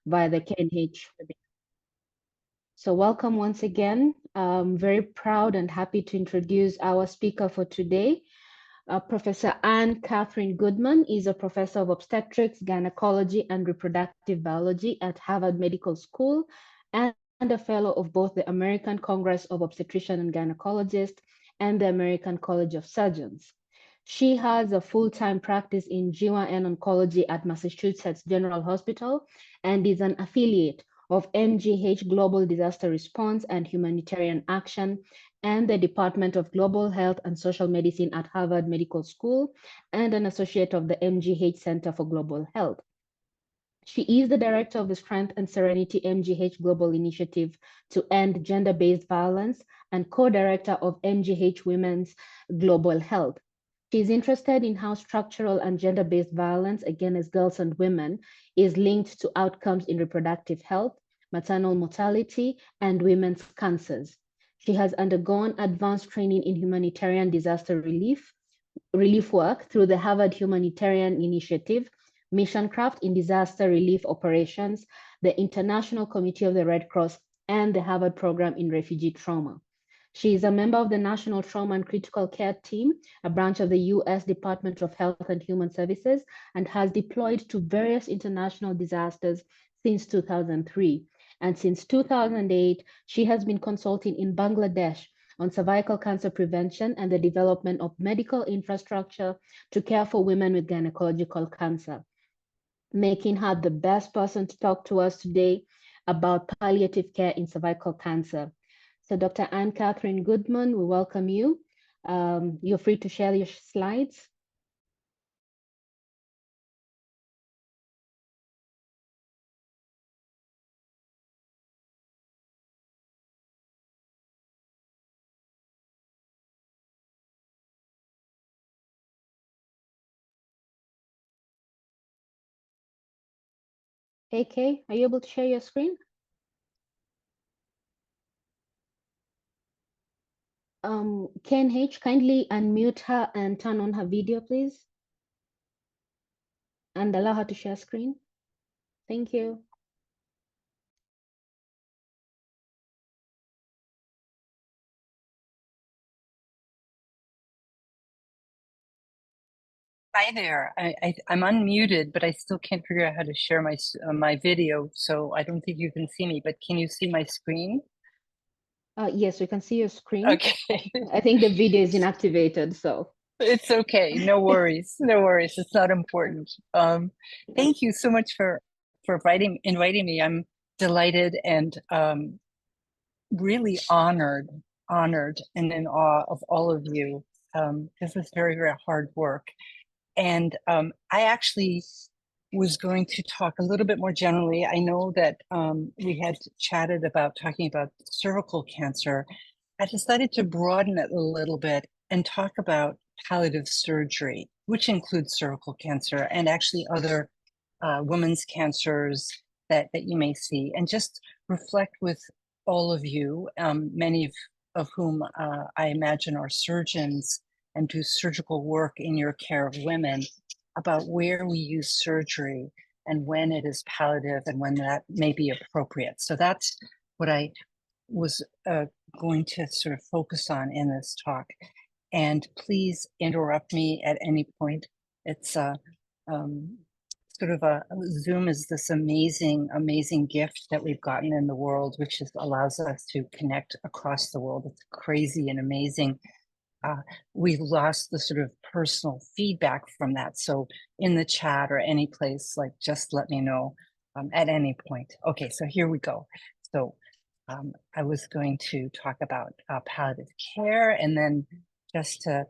via the KNH webinar. So welcome once again. I'm very proud and happy to introduce our speaker for today. Professor Anne Catherine Goodman is a professor of obstetrics, gynecology, and reproductive biology at Harvard Medical School and a fellow of both the American Congress of Obstetricians and Gynecologists and the American College of Surgeons. She has a full-time practice in GYN oncology at Massachusetts General Hospital and is an affiliate of MGH Global Disaster Response and Humanitarian Action and the Department of Global Health and Social Medicine at Harvard Medical School and an associate of the MGH Center for Global Health. She is the director of the Strength and Serenity MGH Global Initiative to End Gender-Based Violence and co-director of MGH Women's Global Health. She is interested in how structural and gender-based violence against girls and women is linked to outcomes in reproductive health, maternal mortality, and women's cancers. She has undergone advanced training in humanitarian disaster relief work through the Harvard Humanitarian Initiative, Missioncraft in Disaster Relief Operations, the International Committee of the Red Cross, and the Harvard Program in Refugee Trauma. She is a member of the National Trauma and Critical Care Team, a branch of the U.S. Department of Health and Human Services, and has deployed to various international disasters since 2003. And since 2008, she has been consulting in Bangladesh on cervical cancer prevention and the development of medical infrastructure to care for women with gynecological cancer, making her the best person to talk to us today about palliative care in cervical cancer. So Dr. Anne Catherine Goodman, we welcome you. You're free to share your slides. Hey, Kay, are you able to share your screen? Ken H, kindly unmute her and turn on her video, please. And allow her to share screen. Thank you. Hi there. I'm unmuted, but I still can't figure out how to share my video, so I don't think you can see me, but can you see my screen? Yes, we can see your screen. Okay. I think the video is inactivated, so. It's okay. No worries. No worries. It's not important. Thank you so much for inviting me. I'm delighted and really honored and in awe of all of you. This is very, very hard work. And I actually was going to talk a little bit more generally. I know that we had chatted about talking about cervical cancer. I decided to broaden it a little bit and talk about palliative surgery, which includes cervical cancer and actually other women's cancers that you may see, and just reflect with all of you, many of whom I imagine are surgeons and do surgical work in your care of women, about where we use surgery and when it is palliative and when that may be appropriate. So that's what I was going to sort of focus on in this talk. And please interrupt me at any point. It's sort of Zoom is this amazing, amazing gift that we've gotten in the world, which allows us to connect across the world. It's crazy and amazing. We've lost the sort of personal feedback from that. So in the chat or any place, like, just let me know at any point. Okay, so here we go. So I was going to talk about palliative care, and then just to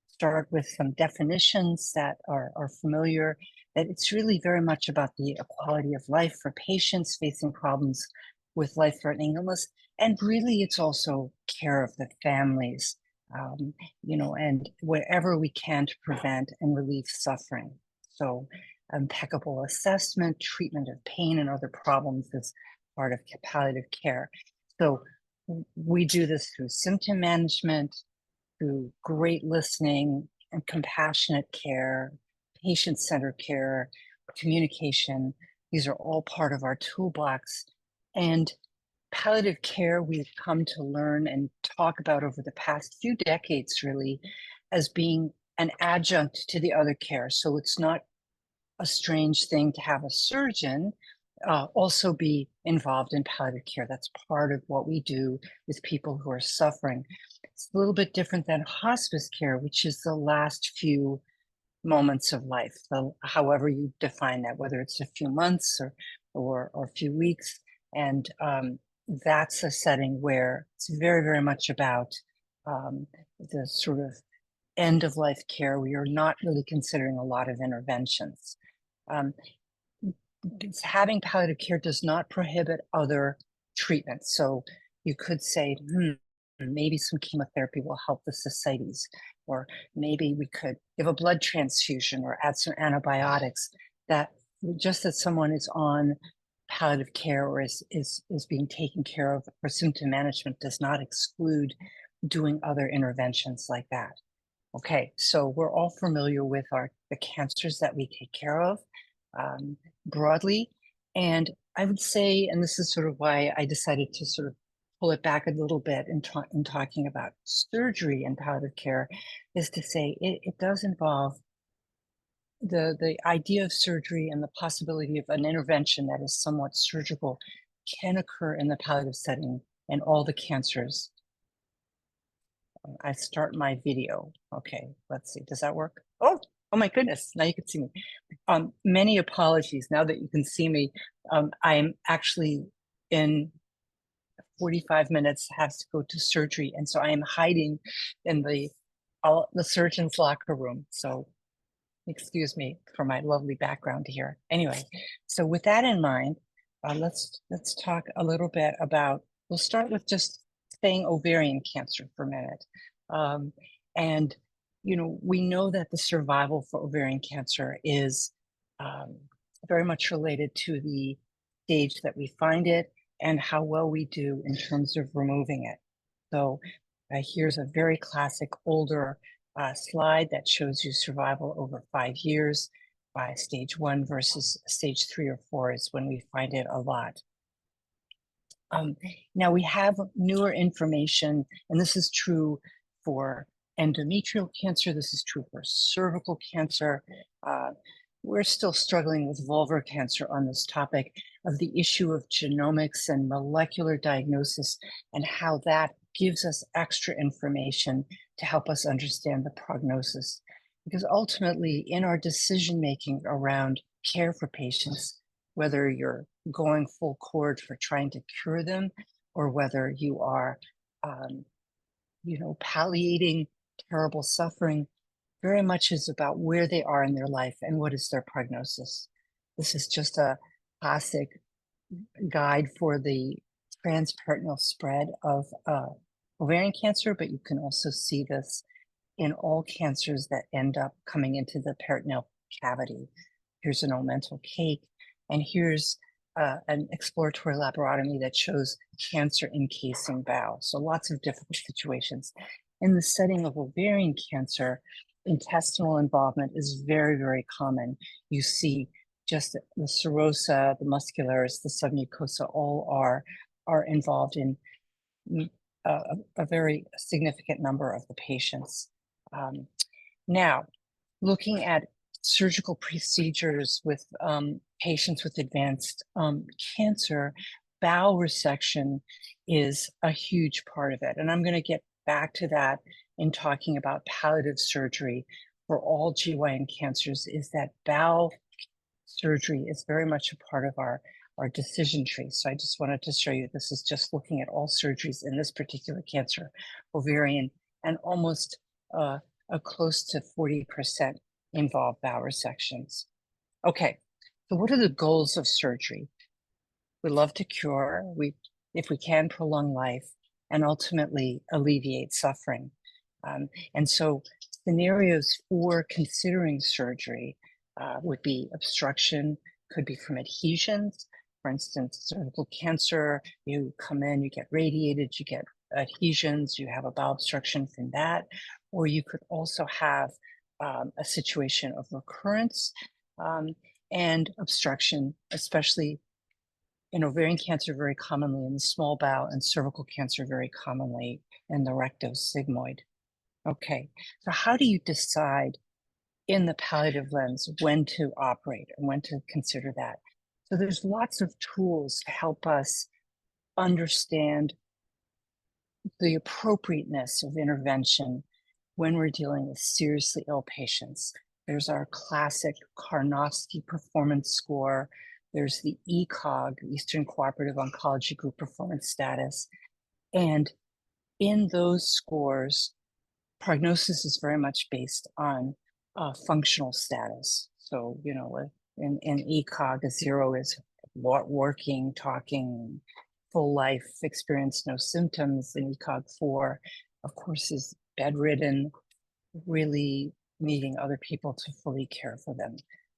start with some definitions that are familiar, that it's really very much about the quality of life for patients facing problems with life-threatening illness. And really, it's also care of the families, you know, and wherever we can to prevent and relieve suffering. So impeccable assessment, treatment of pain and other problems is part of palliative care. So we do this through symptom management, through great listening and compassionate care, patient-centered care, communication, These are all part of our toolbox. And palliative care, we've come to learn and talk about over the past few decades, really, as being an adjunct to the other care. So it's not a strange thing to have a surgeon also be involved in palliative care. That's part of what we do with people who are suffering. It's a little bit different than hospice care, which is the last few moments of life, however you define that, whether it's a few months or a few weeks. And that's a setting where it's very, very much about the sort of end of life care. We are not really considering a lot of interventions. Having palliative care does not prohibit other treatments. So you could say, maybe some chemotherapy will help the ascites, or maybe we could give a blood transfusion or add some antibiotics. That just that someone is on palliative care or is being taken care of for symptom management does not exclude doing other interventions like that. Okay, so we're all familiar with the cancers that we take care of broadly. And I would say, and this is sort of why I decided to sort of pull it back a little bit in talking about surgery and palliative care, is to say it does involve the idea of surgery, and the possibility of an intervention that is somewhat surgical can occur in the palliative setting in all the cancers. I start my video. Okay, let's see. Does that work? Oh my goodness. Now you can see me. Many apologies. Now that you can see me, I'm actually in 45 minutes, have to go to surgery. And so I am hiding in the surgeon's locker room. So excuse me for my lovely background here. Anyway, so with that in mind, let's talk a little bit about, we'll start with just saying ovarian cancer for a minute. And, we know that the survival for ovarian cancer is very much related to the stage that we find it and how well we do in terms of removing it. So here's a very classic older slide that shows you survival over 5 years by stage 1 versus stage 3 or 4 is when we find it a lot. Now we have newer information, and this is true for endometrial cancer. This is true for cervical cancer. We're still struggling with vulvar cancer on this topic of the issue of genomics and molecular diagnosis, and how that gives us extra information to help us understand the prognosis. Because ultimately, in our decision-making around care for patients, whether you're going full cord for trying to cure them, or whether you are, palliating terrible suffering, very much is about where they are in their life and what is their prognosis. This is just a classic guide for the transperitoneal spread of ovarian cancer, but you can also see this in all cancers that end up coming into the peritoneal cavity. Here's an omental cake, and here's an exploratory laparotomy that shows cancer encasing bowel. So lots of difficult situations. In the setting of ovarian cancer, intestinal involvement is very, very common. You see just the serosa, the muscularis, the submucosa, all are involved in a very significant number of the patients. Now, looking at surgical procedures with patients with advanced cancer, bowel resection is a huge part of it. And I'm going to get back to that in talking about palliative surgery for all GYN cancers, is that bowel surgery is very much a part of our decision tree. So I just wanted to show you, this is just looking at all surgeries in this particular cancer, ovarian, and almost a close to 40% involve bowel resections. Okay, so what are the goals of surgery? We love to cure, if we can, prolong life, and ultimately alleviate suffering. And so scenarios for considering surgery would be obstruction, could be from adhesions. For instance, cervical cancer, you come in, you get radiated, you get adhesions, you have a bowel obstruction from that. Or you could also have a situation of recurrence. and obstruction, especially in ovarian cancer, very commonly in the small bowel, and cervical cancer, very commonly in the rectosigmoid. Okay, so how do you decide in the palliative lens when to operate and when to consider that? So there's lots of tools to help us understand the appropriateness of intervention when we're dealing with seriously ill patients. There's our classic Karnofsky performance score. There's the ECOG, Eastern Cooperative Oncology Group Performance Status. And in those scores, prognosis is very much based on functional status. So, in ECOG, a 0 is working, talking, full life experience, no symptoms. And ECOG 4, of course, is bedridden, really needing other people to fully care for them.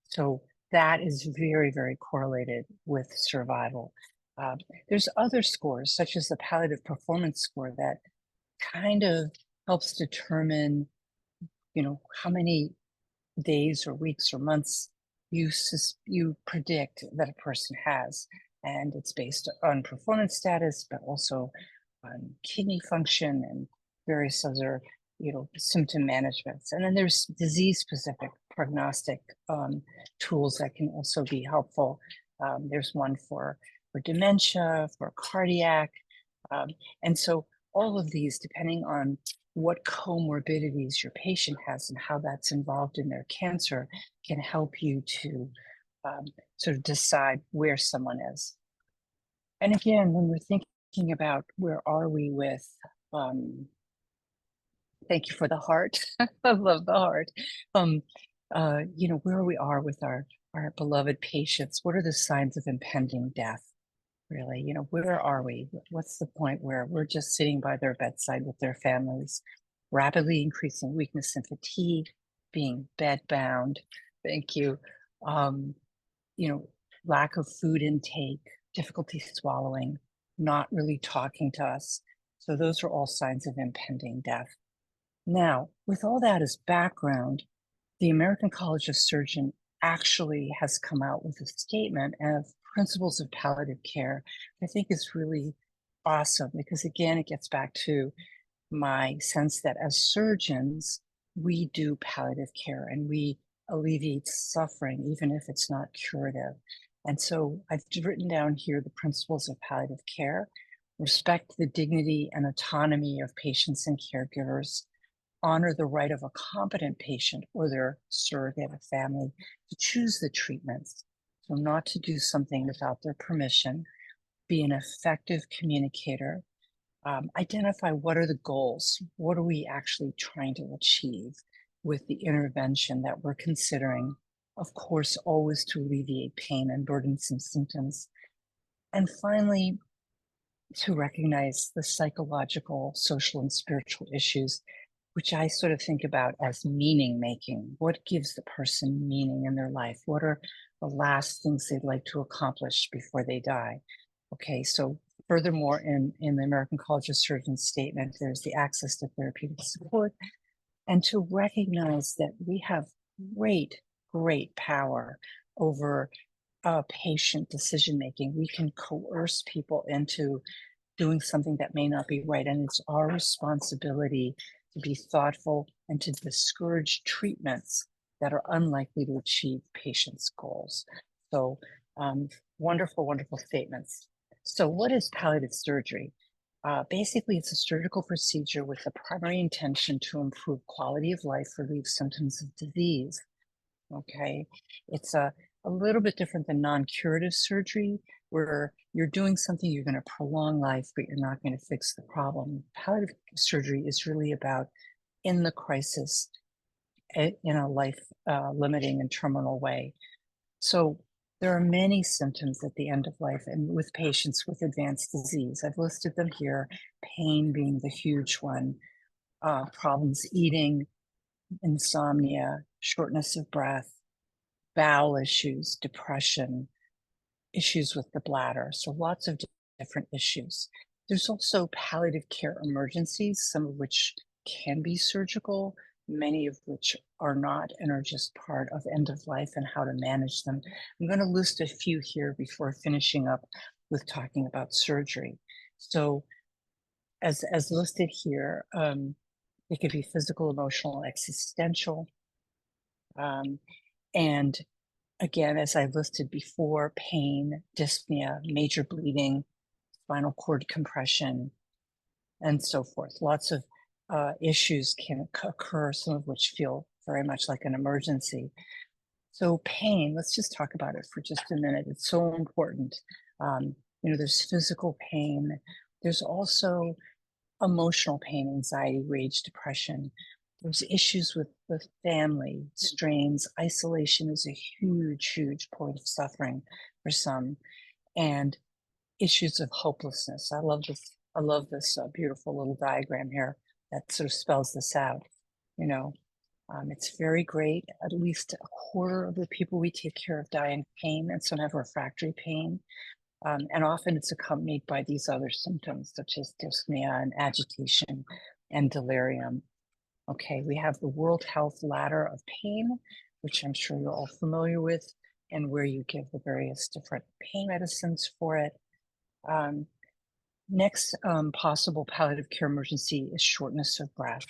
So that is very, very correlated with survival. There's other scores, such as the palliative performance score, that kind of helps determine, how many days or weeks or months you predict that a person has. And it's based on performance status, but also on kidney function and various other, symptom managements. And then there's disease-specific prognostic tools that can also be helpful. There's one for dementia, for cardiac. And so all of these, depending on what comorbidities your patient has and how that's involved in their cancer, can help you to sort of decide where someone is. And again, when we're thinking about where are we with, thank you for the heart. I love the heart. Where we are with our beloved patients, what are the signs of impending death? Really, where are we? What's the point where we're just sitting by their bedside with their families, rapidly increasing weakness and fatigue, being bedbound, thank you, lack of food intake, difficulty swallowing, not really talking to us. So those are all signs of impending death. Now, with all that as background, the American College of Surgeons actually has come out with a statement of principles of palliative care. I think is really awesome because, again, it gets back to my sense that as surgeons, we do palliative care and we alleviate suffering, even if it's not curative. And so I've written down here the principles of palliative care: respect the dignity and autonomy of patients and caregivers, honor the right of a competent patient or their surrogate family to choose the treatments, so not to do something without their permission, be an effective communicator, identify what are the goals, what are we actually trying to achieve with the intervention that we're considering, of course, always to alleviate pain and burdensome symptoms. And finally, to recognize the psychological, social, and spiritual issues, which I sort of think about as meaning making. What gives the person meaning in their life? What are the last things they'd like to accomplish before they die? Okay, so furthermore, in the American College of Surgeons statement, there's the access to therapeutic support, and to recognize that we have great, great power over patient decision making. We can coerce people into doing something that may not be right, and it's our responsibility to be thoughtful and to discourage treatments that are unlikely to achieve patients' goals. So wonderful, wonderful statements. So what is palliative surgery? Basically, it's a surgical procedure with the primary intention to improve quality of life, relieve symptoms of disease. Okay, it's a little bit different than non-curative surgery, where you're doing something, you're going to prolong life, but you're not going to fix the problem. Palliative surgery is really about in the crisis, in a life limiting and terminal way. So there are many symptoms at the end of life and with patients with advanced disease. I've listed them here, pain being the huge one, problems eating, insomnia, shortness of breath, bowel issues, depression, issues with the bladder. So lots of different issues. There's also palliative care emergencies, some of which can be surgical, many of which are not and are just part of end of life and how to manage them. I'm going to list a few here before finishing up with talking about surgery. So as listed here, it could be physical, emotional, existential. And again, as I listed before, pain, dyspnea, major bleeding, spinal cord compression, and so forth. Lots of issues can occur, some of which feel very much like an emergency. So pain, let's just talk about it for just a minute. It's so important. There's physical pain. There's also emotional pain, anxiety, rage, depression. There's issues with the family, strains. Isolation is a huge, huge point of suffering for some, and issues of hopelessness. I love this beautiful little diagram here that sort of spells this out. It's very great. At least a quarter of the people we take care of die in pain, and some have refractory pain. And often it's accompanied by these other symptoms, such as dyspnea and agitation and delirium. Okay, we have the World Health Ladder of Pain, which I'm sure you're all familiar with, and where you give the various different pain medicines for it. Next possible palliative care emergency is shortness of breath.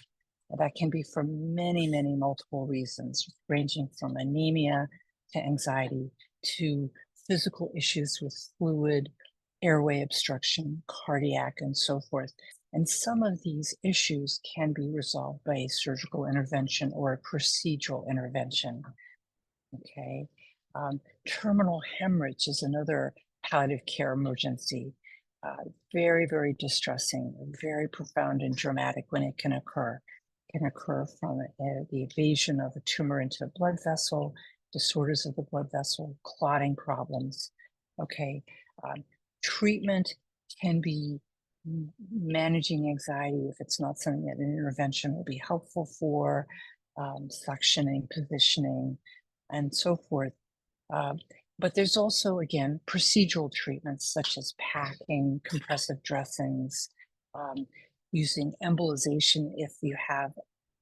That can be for many, many multiple reasons, ranging from anemia to anxiety to physical issues with fluid, airway obstruction, cardiac, and so forth. And some of these issues can be resolved by a surgical intervention or a procedural intervention. Okay. Terminal hemorrhage is another palliative care emergency. Very, very distressing, very profound and dramatic when it can occur. It can occur from the invasion of a tumor into a blood vessel, disorders of the blood vessel, clotting problems. Okay. Treatment can be managing anxiety if it's not something that an intervention will be helpful for, suctioning, positioning, and so forth. But there's also, again, procedural treatments such as packing, compressive dressings, using embolization if you have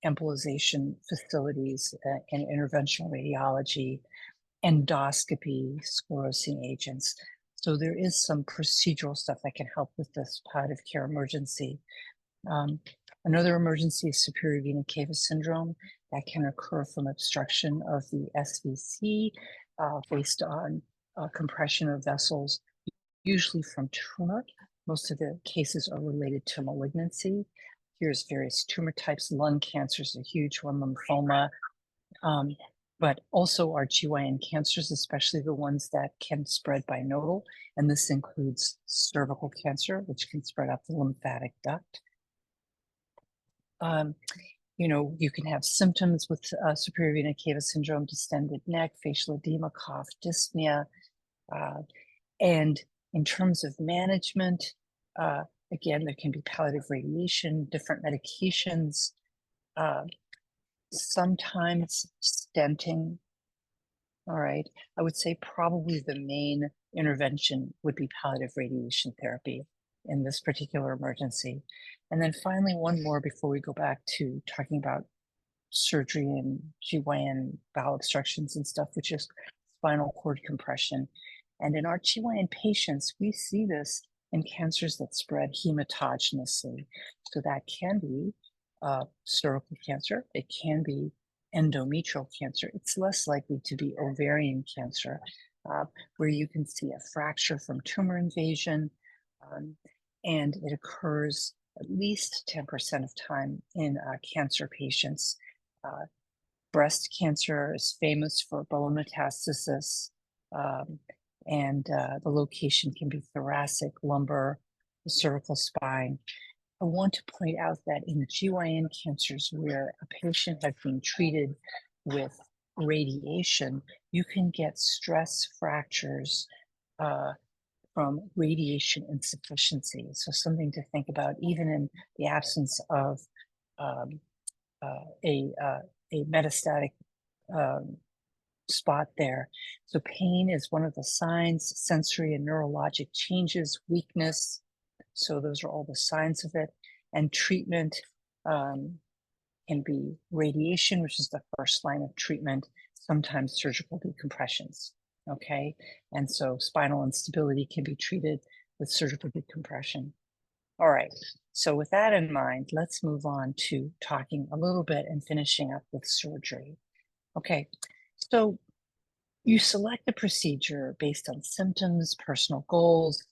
embolization facilities in interventional radiology, endoscopy, sclerosing agents. So there is some procedural stuff that can help with this palliative care emergency. Another emergency is superior vena cava syndrome that can occur from obstruction of the SVC based on compression of vessels, usually from tumor. Most of the cases are related to malignancy. Here's various tumor types. Lung cancer is a huge one, lymphoma, but also our GYN cancers, especially the ones that can spread by nodal. And this includes cervical cancer, which can spread up the lymphatic duct. You can have symptoms with superior vena cava syndrome, distended neck, facial edema, cough, dyspnea. And in terms of management, again, there can be palliative radiation, different medications, sometimes stenting. All right, I would say probably the main intervention would be palliative radiation therapy in this particular emergency. And then finally, one more before we go back to talking about surgery and GYN bowel obstructions and stuff, which is spinal cord compression. And in our GYN patients, we see this in cancers that spread hematogenously. So that can be cervical cancer, it can be endometrial cancer. It's less likely to be ovarian cancer, where you can see a fracture from tumor invasion, and it occurs at least 10% of time in cancer patients. Breast cancer is famous for bone metastasis, and the location can be thoracic, lumbar, the cervical spine. I want to point out that in GYN cancers where a patient has been treated with radiation, you can get stress fractures from radiation insufficiency. So something to think about, even in the absence of a metastatic spot there. So pain is one of the signs, sensory and neurologic changes, weakness. So those are all the signs of it. And treatment, can be radiation, which is the first line of treatment, sometimes surgical decompressions. Okay, and so spinal instability can be treated with surgical decompression. All right, so with that in mind, let's move on to talking a little bit and finishing up with surgery. Okay, so you select a procedure based on symptoms, personal goals.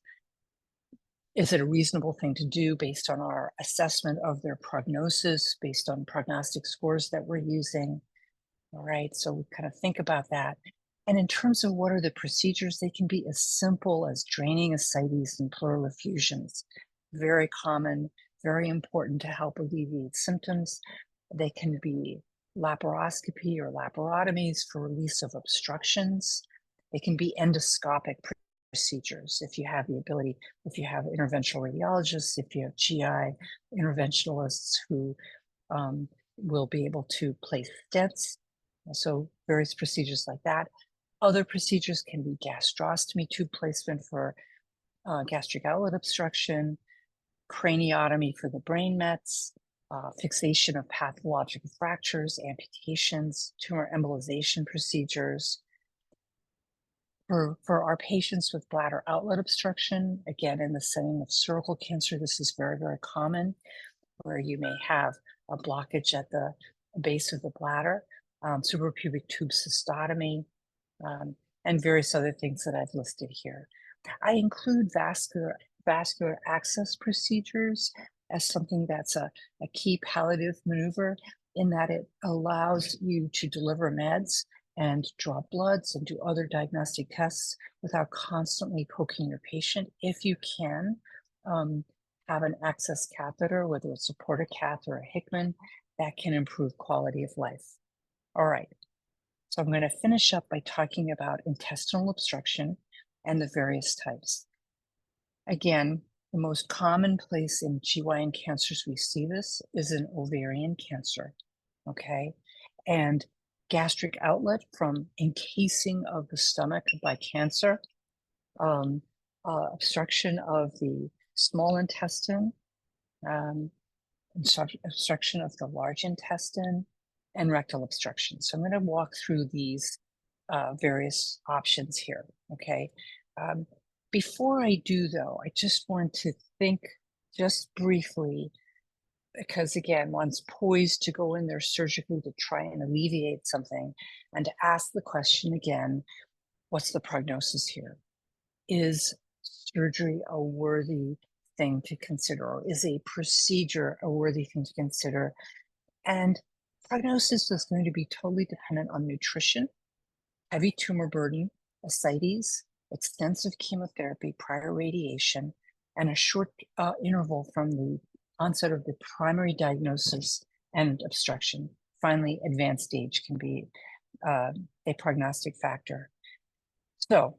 Is it a reasonable thing to do based on our assessment of their prognosis, based on prognostic scores that we're using? All right, so we kind of think about that. And in terms of what are the procedures, they can be as simple as draining ascites and pleural effusions. Very common, very important to help alleviate symptoms. They can be laparoscopy or laparotomies for release of obstructions. They can be endoscopic procedures if you have the ability, if you have interventional radiologists, if you have GI interventionalists who will be able to place stents. So various procedures like that. Other procedures can be gastrostomy tube placement for gastric outlet obstruction, craniotomy for the brain mets, fixation of pathological fractures, amputations, tumor embolization procedures. For our patients with bladder outlet obstruction, again, in the setting of cervical cancer, this is very, very common, where you may have a blockage at the base of the bladder, suprapubic tube cystotomy, and various other things that I've listed here. I include vascular access procedures as something that's a key palliative maneuver, in that it allows you to deliver meds and draw bloods and do other diagnostic tests without constantly poking your patient. If you can have an access catheter, whether it's a Portacath or a Hickman, that can improve quality of life. All right, so I'm going to finish up by talking about intestinal obstruction and the various types. Again, the most common place in GYN cancers we see this is in ovarian cancer, okay? And gastric outlet from encasing of the stomach by cancer, obstruction of the small intestine, obstruction of the large intestine, and rectal obstruction. So I'm going to walk through these various options here, okay? Before I do, though, I just want to think just briefly, because again, one's poised to go in there surgically to try and alleviate something, and to ask the question again, what's the prognosis here? Is surgery a worthy thing to consider, or is a procedure a worthy thing to consider? And prognosis is going to be totally dependent on nutrition, heavy tumor burden, ascites, extensive chemotherapy, prior radiation, and a short interval from the onset of the primary diagnosis and obstruction. Finally, advanced age can be a prognostic factor. So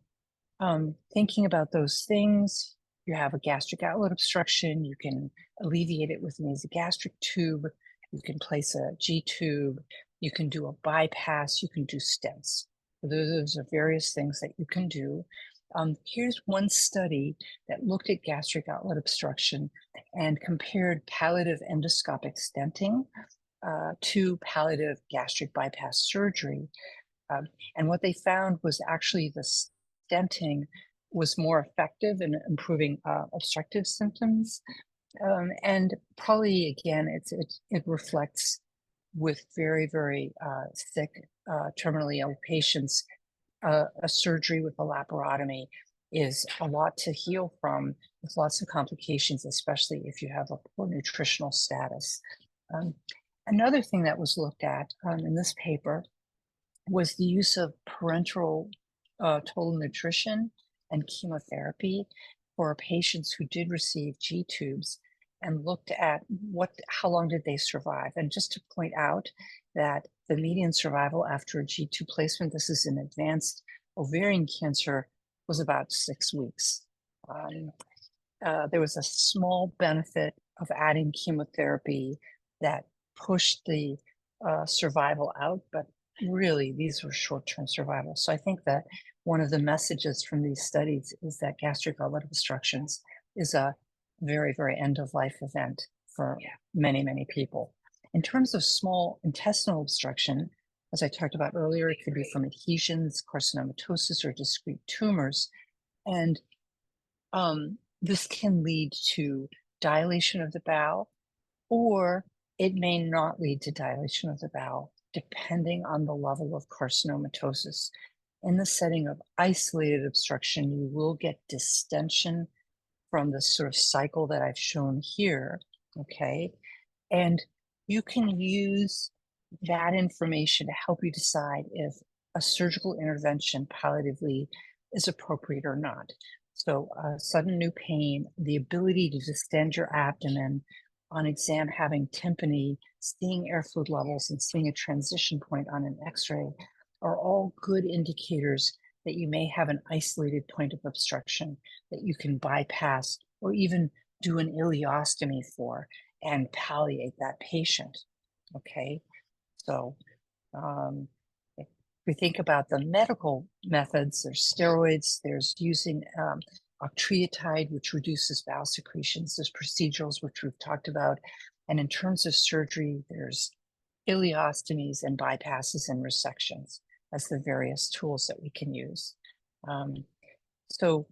thinking about those things, you have a gastric outlet obstruction, you can alleviate it with a nasogastric tube, you can place a G-tube, you can do a bypass, you can do stents. So those are various things that you can do. Here's one study that looked at gastric outlet obstruction and compared palliative endoscopic stenting to palliative gastric bypass surgery. And what they found was actually the stenting was more effective in improving obstructive symptoms. And probably, again, it reflects with very, very sick, terminally ill patients, a surgery with a laparotomy is a lot to heal from, with lots of complications, especially if you have a poor nutritional status. Another thing that was looked at in this paper was the use of parenteral total nutrition and chemotherapy for patients who did receive G-tubes, and looked at how long did they survive. And just to point out that the median survival after a G-tube placement, this is in advanced ovarian cancer, was about 6 weeks. There was a small benefit of adding chemotherapy that pushed the survival out, but really these were short-term survival. So I think that one of the messages from these studies is that gastric outlet obstructions is a very, very end-of-life event for many, many people. In terms of small intestinal obstruction, as I talked about earlier, it could be from adhesions, carcinomatosis, or discrete tumors. And this can lead to dilation of the bowel, or it may not lead to dilation of the bowel, depending on the level of carcinomatosis. In the setting of isolated obstruction, you will get distension from the sort of cycle that I've shown here, okay? And you can use that information to help you decide if a surgical intervention palliatively is appropriate or not. So sudden new pain, the ability to distend your abdomen, on exam having tympany, seeing air fluid levels, and seeing a transition point on an x-ray are all good indicators that you may have an isolated point of obstruction that you can bypass or even do an ileostomy for and palliate that patient, okay? So if we think about the medical methods, there's steroids, there's using octreotide, which reduces bowel secretions, there's procedurals, which we've talked about. And in terms of surgery, there's ileostomies and bypasses and resections as the various tools that we can use. So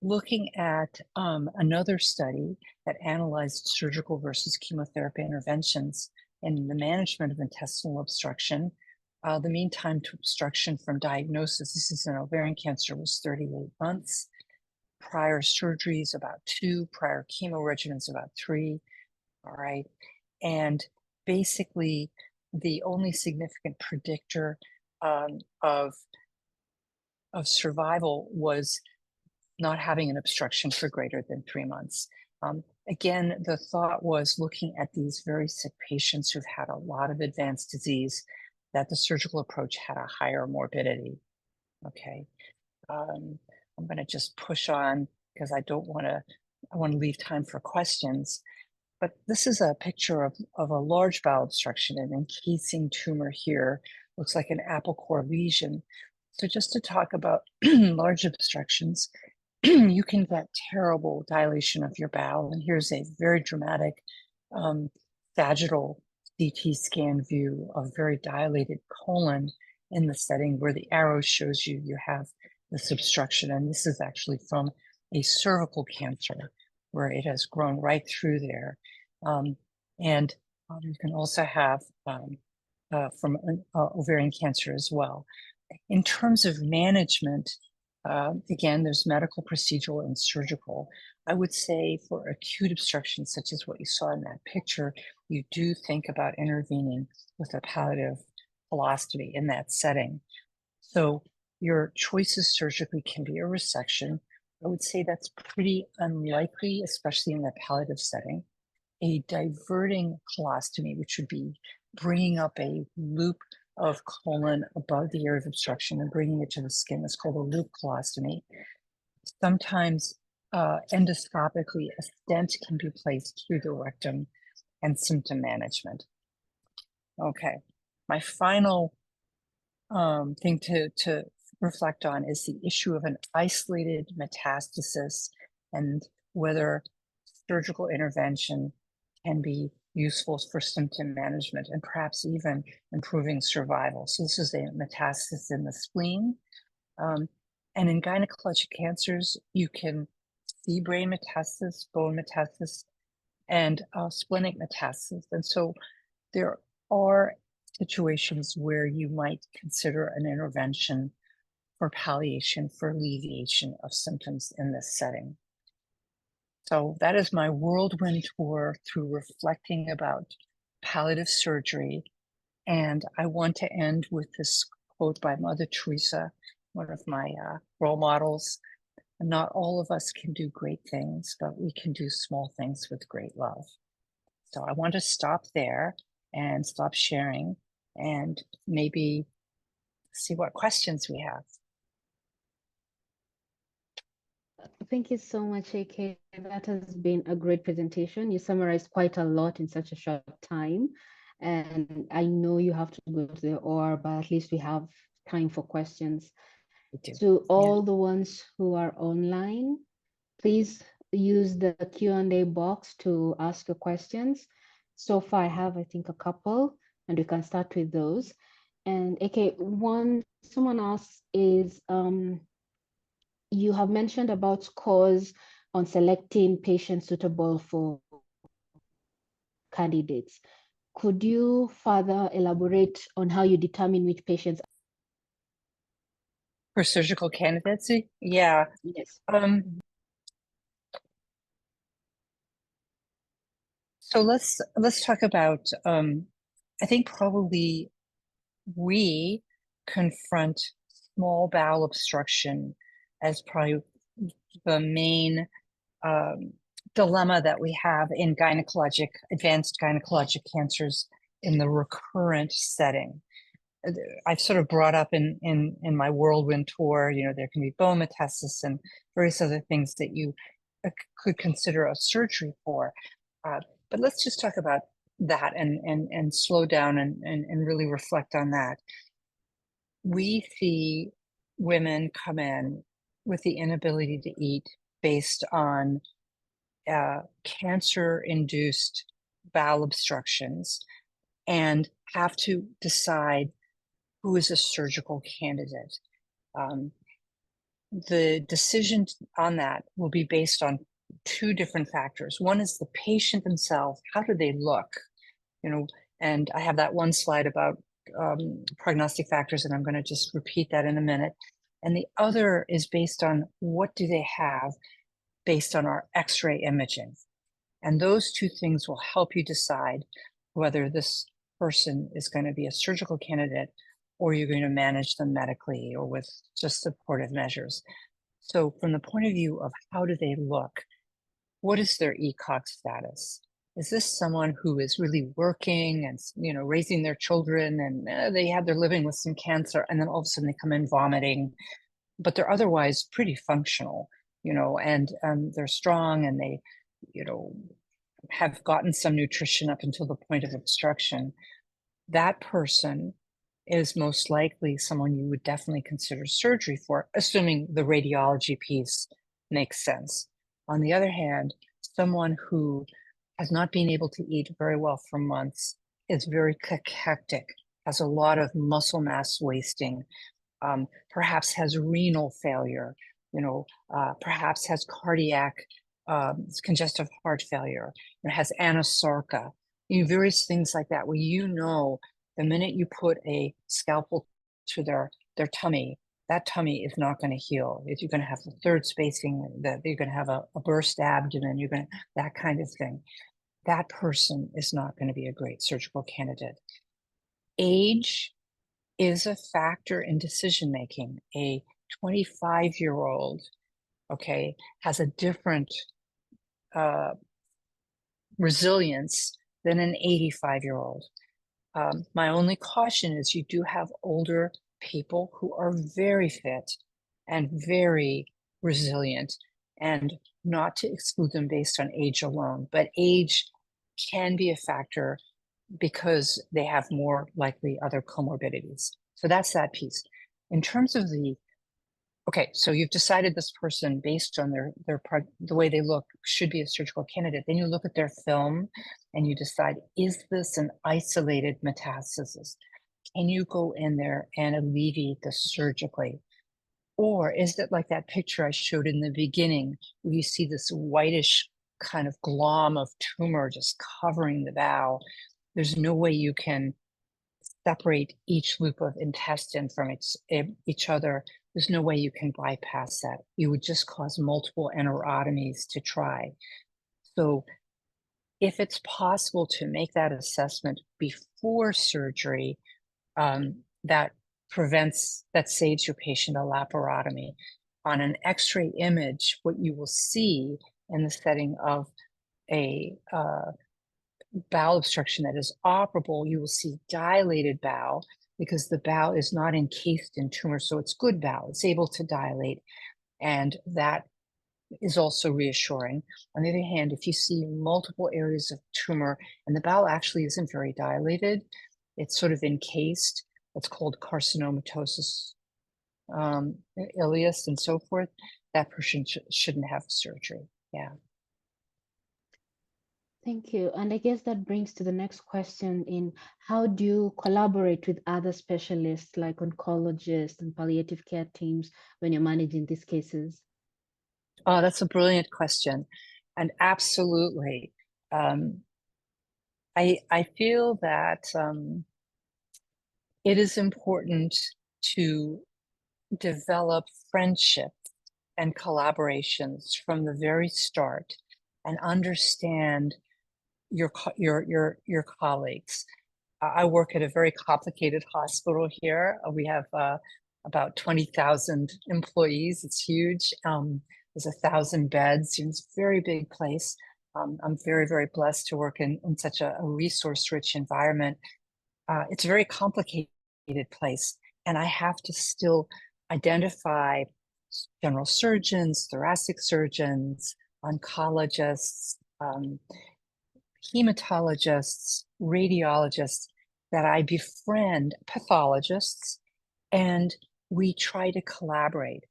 looking at another study that analyzed surgical versus chemotherapy interventions in the management of intestinal obstruction, the mean time to obstruction from diagnosis, this is an ovarian cancer, was 38 months. Prior surgeries, about 2, prior chemo regimens, about 3, all right? And basically, the only significant predictor of survival was not having an obstruction for greater than 3 months. Again, the thought was looking at these very sick patients who've had a lot of advanced disease, that the surgical approach had a higher morbidity. Okay, I'm going to just push on because I want to leave time for questions. But this is a picture of a large bowel obstruction, an encasing tumor here, looks like an apple core lesion. So just to talk about large obstructions, you can get terrible dilation of your bowel. And here's a very dramatic sagittal CT scan view of very dilated colon in the setting where the arrow shows you have this obstruction. And this is actually from a cervical cancer where it has grown right through there. And you can also have from ovarian cancer as well. In terms of management, again, there's medical, procedural, and surgical. I would say for acute obstruction, such as what you saw in that picture, you do think about intervening with a palliative colostomy in that setting. So your choices surgically can be a resection. I would say that's pretty unlikely, especially in the palliative setting. A diverting colostomy, which would be bringing up a loop of colon above the area of obstruction and bringing it to the skin, is called a loop colostomy. Sometimes endoscopically, a stent can be placed through the rectum and symptom management. Okay, my final thing to reflect on is the issue of an isolated metastasis and whether surgical intervention can be useful for symptom management and perhaps even improving survival. So this is a metastasis in the spleen. And in gynecologic cancers, you can see brain metastasis, bone metastasis, and splenic metastasis. And so there are situations where you might consider an intervention for palliation, for alleviation of symptoms in this setting. So that is my whirlwind tour through reflecting about palliative surgery. And I want to end with this quote by Mother Teresa, one of my role models. Not all of us can do great things, but we can do small things with great love. So I want to stop there and stop sharing and maybe see what questions we have. Thank you so much, AK. That has been a great presentation. You summarized quite a lot in such a short time. And I know you have to go to the OR, but at least we have time for questions. To all the ones who are online, please use the Q&A box to ask your questions. So far, I have, I think, a couple, and we can start with those. And okay, someone else is, you have mentioned about scores on selecting patients suitable for candidates. Could you further elaborate on how you determine which patients? For surgical candidacy? Yeah. Yes. So let's talk about, I think probably we confront small bowel obstruction as probably the main dilemma that we have in advanced gynecologic cancers in the recurrent setting. I've sort of brought up in my whirlwind tour, there can be bone metastasis and various other things that you could consider a surgery for. But let's just talk about that and slow down and really reflect on that. We see women come in with the inability to eat based on cancer-induced bowel obstructions and have to decide who is a surgical candidate. The decision on that will be based on two different factors. One is the patient themselves. How do they look? And I have that one slide about prognostic factors, and I'm going to just repeat that in a minute. And the other is based on what do they have based on our X-ray imaging. And those two things will help you decide whether this person is going to be a surgical candidate or you're going to manage them medically or with just supportive measures. So from the point of view of how do they look, what is their ECOG status? Is this someone who is really working and raising their children and they're living with some cancer and then all of a sudden they come in vomiting, but they're otherwise pretty functional, and they're strong and they, have gotten some nutrition up until the point of obstruction. That person is most likely someone you would definitely consider surgery for, assuming the radiology piece makes sense. On the other hand, someone who has not been able to eat very well for months, is very cachectic, has a lot of muscle mass wasting, perhaps has renal failure, perhaps has cardiac, congestive heart failure, has anasarca, various things like that, where the minute you put a scalpel to their tummy, that tummy is not going to heal. If you're going to have the third spacing, that you're going to have a burst abdomen, that kind of thing. That person is not going to be a great surgical candidate. Age is a factor in decision making. A 25-year-old, has a different resilience than an 85-year-old. My only caution is you do have older people who are very fit and very resilient, and not to exclude them based on age alone, but age can be a factor because they have more likely other comorbidities. So that's that piece. In terms of so you've decided this person based on the way they look should be a surgical candidate. Then you look at their film and you decide, is this an isolated metastasis? Can you go in there and alleviate this surgically? Or is it like that picture I showed in the beginning, where you see this whitish kind of glom of tumor just covering the bowel? There's no way you can separate each loop of intestine from each other. There's no way you can bypass that. You would just cause multiple enterotomies to try. So if it's possible to make that assessment before surgery, that saves your patient a laparotomy. On an X-ray image, what you will see in the setting of a bowel obstruction that is operable, you will see dilated bowel because the bowel is not encased in tumor. So it's good bowel, it's able to dilate. And that is also reassuring. On the other hand, if you see multiple areas of tumor and the bowel actually isn't very dilated, it's sort of encased, it's called carcinomatosis ileus and so forth, that person shouldn't have surgery. Yeah. Thank you. And I guess that brings to the next question in how do you collaborate with other specialists like oncologists and palliative care teams when you're managing these cases? Oh, that's a brilliant question. And absolutely. I feel that it is important to develop friendship and collaborations from the very start and understand your colleagues. I work at a very complicated hospital here. We have about 20,000 employees. It's huge. There's 1,000 beds. It's a very big place. I'm very, very blessed to work in such a resource-rich environment. It's a very complicated place, and I have to still identify general surgeons, thoracic surgeons, oncologists, hematologists, radiologists, that I befriend, pathologists, and we try to collaborate.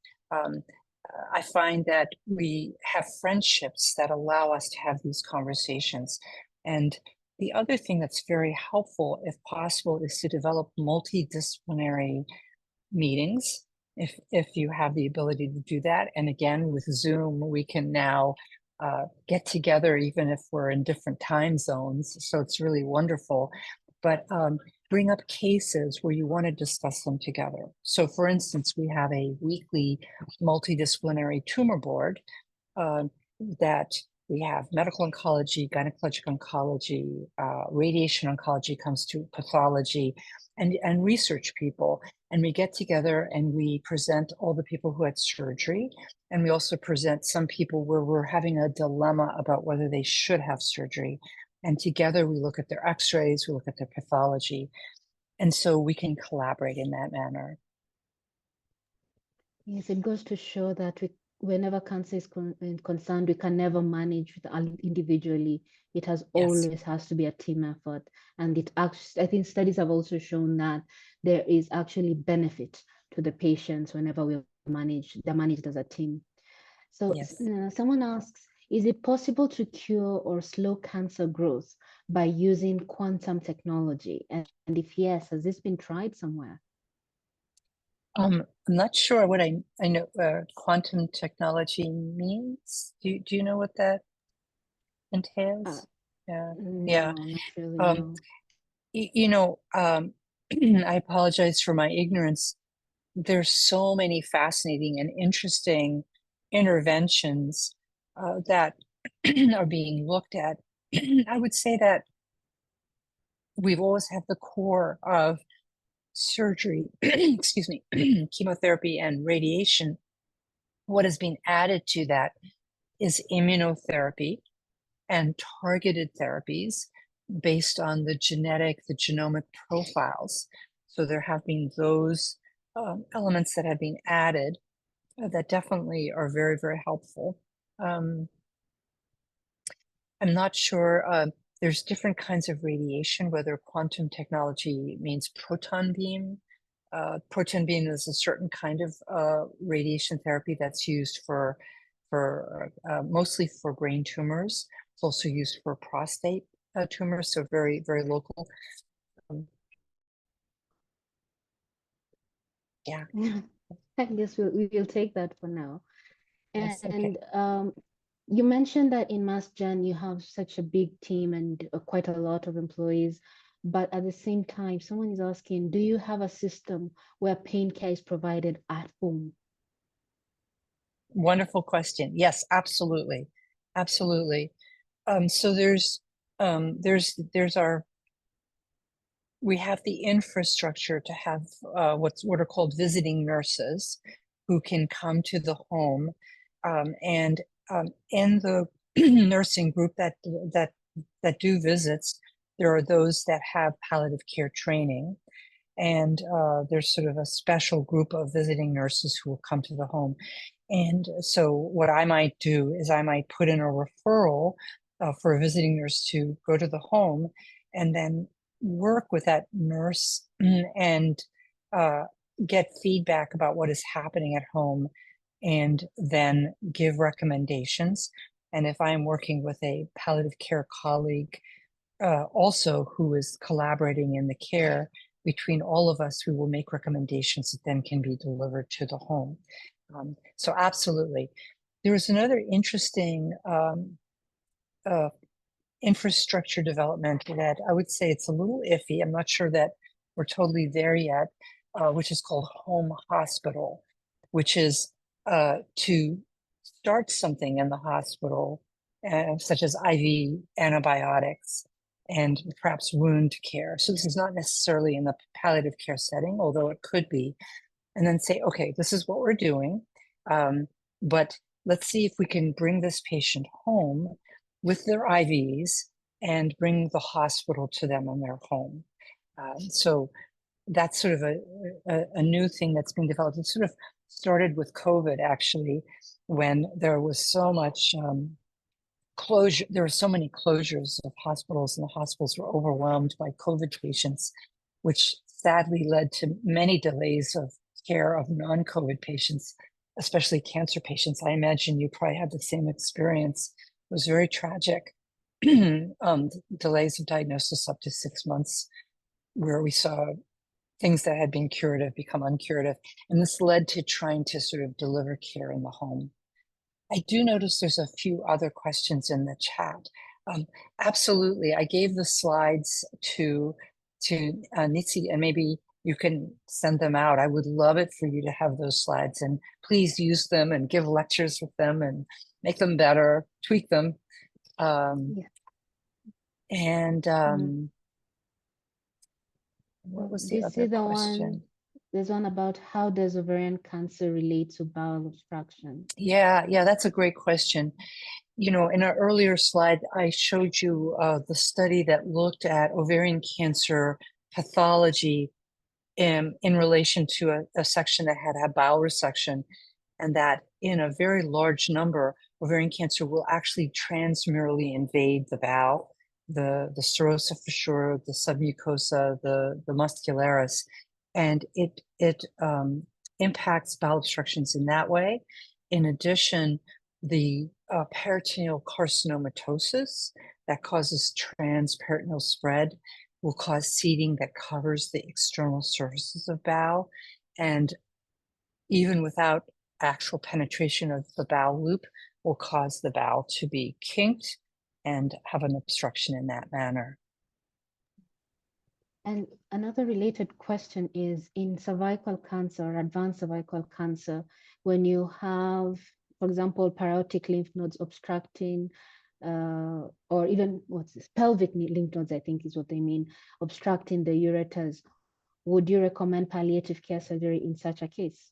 I find that we have friendships that allow us to have these conversations. And the other thing that's very helpful, if possible, is to develop multidisciplinary meetings if you have the ability to do that. And again, with Zoom, we can now get together even if we're in different time zones. So it's really wonderful. But bring up cases where you want to discuss them together. So for instance, we have a weekly multidisciplinary tumor board that we have medical oncology, gynecological oncology, radiation oncology comes to pathology, and research people. And we get together and we present all the people who had surgery. And we also present some people where we're having a dilemma about whether they should have surgery. And together we look at their x-rays, we look at their pathology. And so we can collaborate in that manner. Yes, it goes to show that whenever cancer is concerned, we can never manage it individually. It has Yes. always has to be a team effort. And it actually, I think studies have also shown that there is actually benefit to the patients whenever they're managed as a team. So Yes. someone asks, is it possible to cure or slow cancer growth by using quantum technology? And if yes, has this been tried somewhere? I'm not sure what I know quantum technology means. Do you know what that Uh, entails? Yeah. Yeah. no, not really, Um, no. you know, I apologize for my ignorance. There's so many fascinating and interesting interventions that are being looked at. I would say that we've always had the core of surgery, excuse me, chemotherapy and radiation. What has been added to that is immunotherapy and targeted therapies based on the genomic profiles. So there have been those elements that have been added that definitely are very, very helpful. Um, I'm not sure. There's different kinds of radiation, whether quantum technology means proton beam. Proton beam is a certain kind of radiation therapy that's used for mostly for brain tumors. It's also used for prostate tumors, so very, very local. Um, yeah. I guess we'll take that for now. Yes. Okay. And you mentioned that in Mass Gen you have such a big team and quite a lot of employees, but at the same time, someone is asking, do you have a system where pain care is provided at home? Wonderful question. Yes, absolutely, absolutely. So there's our we have the infrastructure to have what are called visiting nurses who can come to the home, and in the nursing group that do visits, there are those that have palliative care training, and there's sort of a special group of visiting nurses who will come to the home. And so what I might do is I might put in a referral for a visiting nurse to go to the home and then work with that nurse and uh, get feedback about what is happening at home and then give recommendations. And if I'm working with a palliative care colleague, also who is collaborating in the care, between all of us, we will make recommendations that then can be delivered to the home. So absolutely. There was another interesting infrastructure development that I would say it's a little iffy. I'm not sure that we're totally there yet, which is called home hospital, which is to start something in the hospital, such as IV antibiotics and perhaps wound care. So this is not necessarily in the palliative care setting, although it could be. And then say, okay, this is what we're doing, but let's see if we can bring this patient home with their IVs and bring the hospital to them in their home. So that's sort of a new thing that's being developed. It sort of started with COVID, actually, when there was so much closure. There were so many closures of hospitals, and the hospitals were overwhelmed by COVID patients, which sadly led to many delays of care of non-COVID patients, especially cancer patients. I imagine you probably had the same experience. It was very tragic. Delays of diagnosis up to 6 months, where we saw things that had been curative become uncurative. And this led to trying to sort of deliver care in the home. I do notice there's a few other questions in the chat. Absolutely, I gave the slides to Nitsi, and maybe you can send them out. I would love it for you to have those slides, and please use them and give lectures with them and make them better, tweak them. Yeah. And what was the This other is the question? one. There's one about how does ovarian cancer relate to bowel obstruction? Yeah, that's a great question. You know, in an earlier slide, I showed you the study that looked at ovarian cancer pathology in relation to a section that had bowel resection, and that in a very large number, ovarian cancer will actually transmurally invade the bowel, the serosa for sure, the submucosa, the muscularis, and it impacts bowel obstructions in that way. In addition, the peritoneal carcinomatosis that causes transperitoneal spread will cause seeding that covers the external surfaces of bowel. And even without actual penetration of the bowel loop, will cause the bowel to be kinked and have an obstruction in that manner. And another related question is in cervical cancer or advanced cervical cancer, when you have, for example, parotid lymph nodes obstructing, or even pelvic lymph nodes, I think is what they mean, obstructing the ureters, would you recommend palliative care surgery in such a case?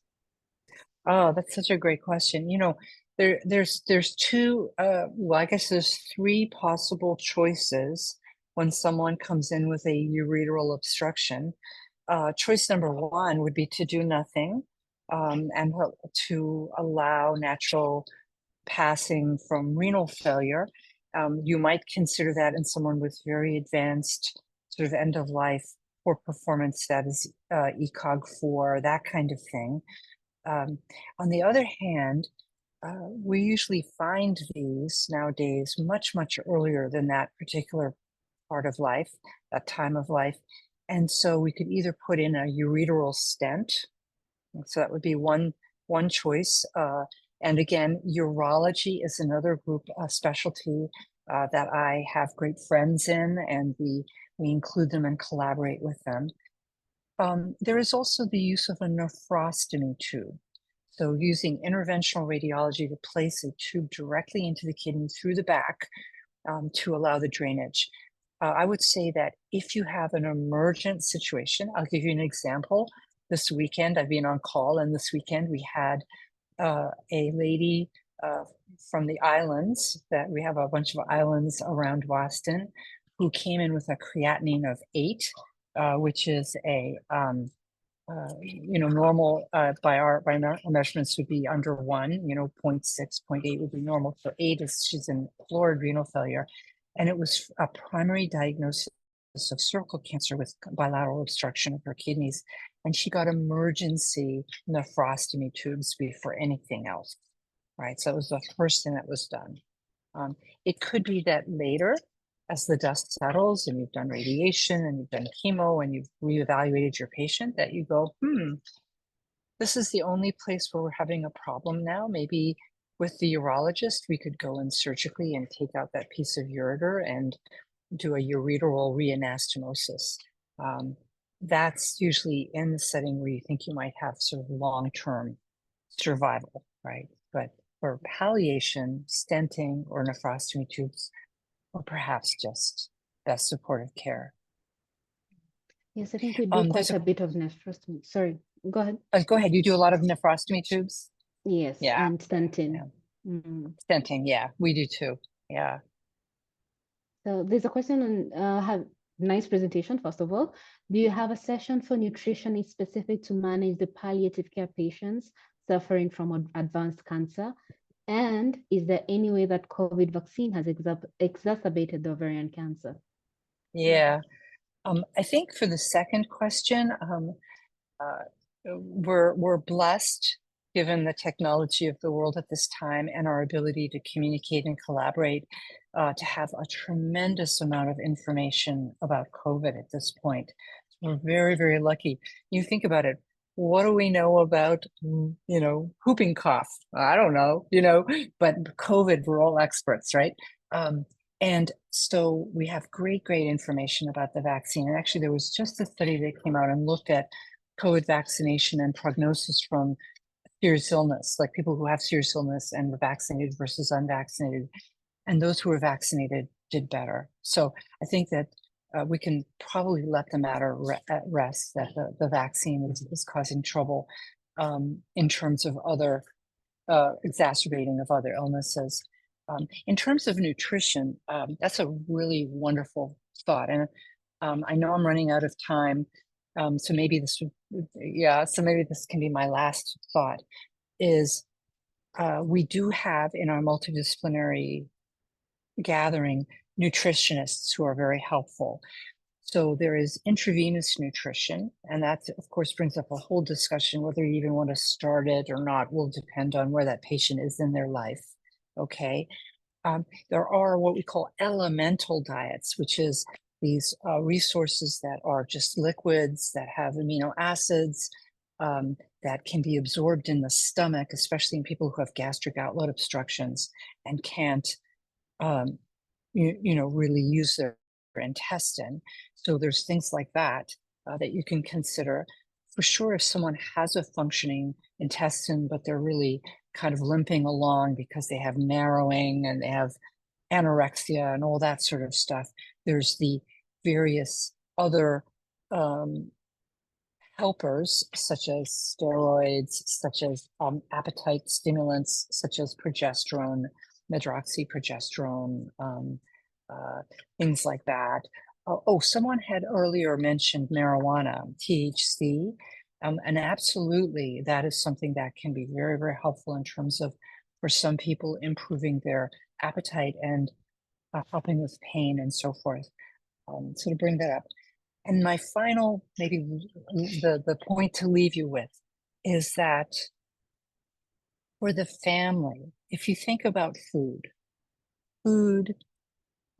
Oh, that's such a great question. You know, there's two, well, I guess there's three possible choices when someone comes in with a ureteral obstruction. Choice number one would be to do nothing, and to allow natural passing from renal failure. You might consider that in someone with very advanced sort of end of life poor performance status, ECOG4, that kind of thing. On the other hand, we usually find these nowadays much, much earlier than that particular part of life, that time of life. And so we could either put in a ureteral stent. So that would be one choice. And again, urology is another group specialty that I have great friends in, and we include them and collaborate with them. There is also the use of a nephrostomy tube. So using interventional radiology to place a tube directly into the kidney through the back to allow the drainage. I would say that if you have an emergent situation, I'll give you an example. This weekend, I've been on call, and this weekend we had a lady from the islands, that we have a bunch of islands around Boston, who came in with a creatinine of 8, which is a normal by our measurements would be under 1, 0.6, 0.8 would be normal. So 8 is she's in florid renal failure. And it was a primary diagnosis of cervical cancer with bilateral obstruction of her kidneys. And she got emergency nephrostomy tubes before anything else, right? So it was the first thing that was done. It could be that later, as the dust settles and you've done radiation and you've done chemo and you've reevaluated your patient, that you go, this is the only place where we're having a problem now. Maybe with the urologist, we could go in surgically and take out that piece of ureter and do a ureteral reanastomosis. That's usually in the setting where you think you might have sort of long-term survival, right? But for palliation, stenting, or nephrostomy tubes, or perhaps just best supportive care. Yes, I think we do There's quite a bit of nephrostomy. Sorry, go ahead. Go ahead. You do a lot of nephrostomy tubes? Yes, Yeah. and stenting. Yeah. Stenting, yeah, we do too. Yeah. So there's a question on have nice presentation, first of all. Do you have a session for nutrition is specific to manage the palliative care patients suffering from advanced cancer? And is there any way that COVID vaccine has exacerbated the ovarian cancer? Yeah. I think for the second question, we're blessed given the technology of the world at this time and our ability to communicate and collaborate, to have a tremendous amount of information about COVID at this point. We're very, very lucky. You think about it. What do we know about, whooping cough? I don't know, but COVID, we're all experts, right? And so we have great, great information about the vaccine. And actually, there was just a study that came out and looked at COVID vaccination and prognosis from serious illness, like people who have serious illness and were vaccinated versus unvaccinated. And those who were vaccinated did better. So I think that we can probably let the matter at rest that the vaccine is causing trouble in terms of other exacerbating of other illnesses. In terms of nutrition, that's a really wonderful thought. And I know I'm running out of time. So maybe this can be my last thought is we do have in our multidisciplinary gathering nutritionists who are very helpful. So there is intravenous nutrition, and that of course brings up a whole discussion. Whether you even want to start it or not will depend on where that patient is in their life. Okay. There are what we call elemental diets, which is these resources that are just liquids that have amino acids that can be absorbed in the stomach, especially in people who have gastric outlet obstructions and can't, really use their intestine. So there's things like that that you can consider. For sure, if someone has a functioning intestine, but they're really kind of limping along because they have narrowing and they have anorexia and all that sort of stuff, there's the various other helpers, such as steroids, such as appetite stimulants, such as progesterone, medroxyprogesterone, things like that. Someone had earlier mentioned marijuana, THC, and absolutely that is something that can be very, very helpful in terms of, for some people, improving their appetite and helping with pain and so forth. So to bring that up. And my final, maybe the point to leave you with is that for the family, if you think about food,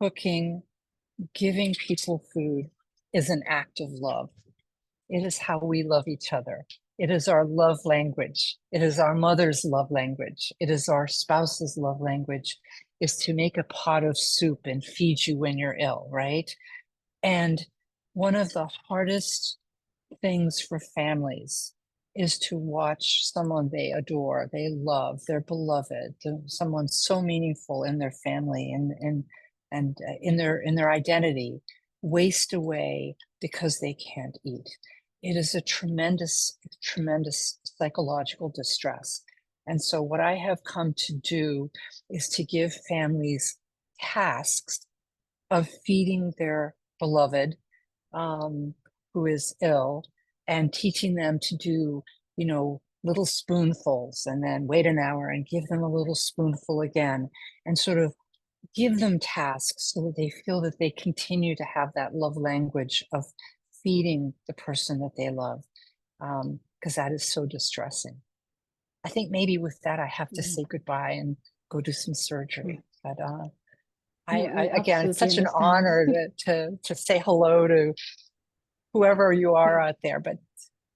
cooking, giving people food is an act of love. It is how we love each other. It is our love language. It is our mother's love language. It is our spouse's love language, is to make a pot of soup and feed you when you're ill, right? And one of the hardest things for families is to watch someone they adore, they love, they're beloved, someone so meaningful in their family and in their identity waste away because they can't eat. It is a tremendous, tremendous psychological distress. And so what I have come to do is to give families tasks of feeding their beloved who is ill and teaching them to do, little spoonfuls and then wait an hour and give them a little spoonful again and sort of give them tasks so that they feel that they continue to have that love language of feeding the person that they love, because that is so distressing. I think maybe with that, I have to say goodbye and go do some surgery. But No, we again, it's absolutely such an understand. honor to say hello to whoever you are out there. But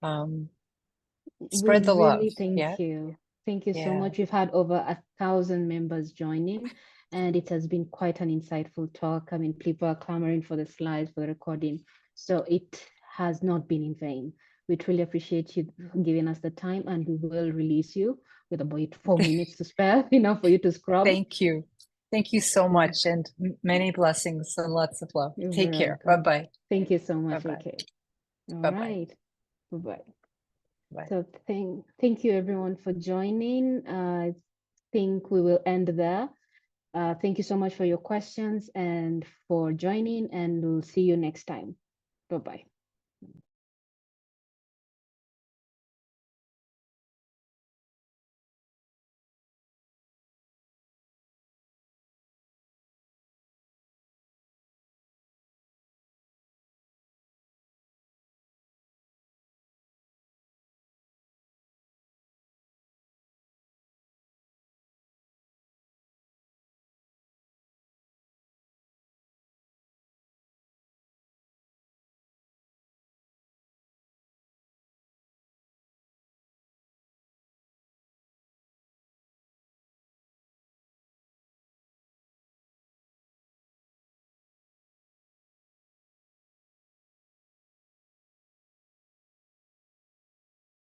We spread the love. really Yeah, thank you. Thank you so yeah. much. We've had over 1,000 members joining, and it has been quite an insightful talk. I mean, people are clamoring for the slides, for the recording. So it has not been in vain. We truly appreciate you giving us the time, and we will release you with about 4 minutes to spare, enough for you to scrub. Thank you. Thank you so much, and many blessings and lots of love. You're Take very care. Bye welcome. bye. Thank you so much, Bye AK. All bye. Bye bye. right. Bye-bye. Bye. So thank you everyone for joining. I think we will end there. Thank you so much for your questions and for joining, and we'll see you next time. Bye-bye.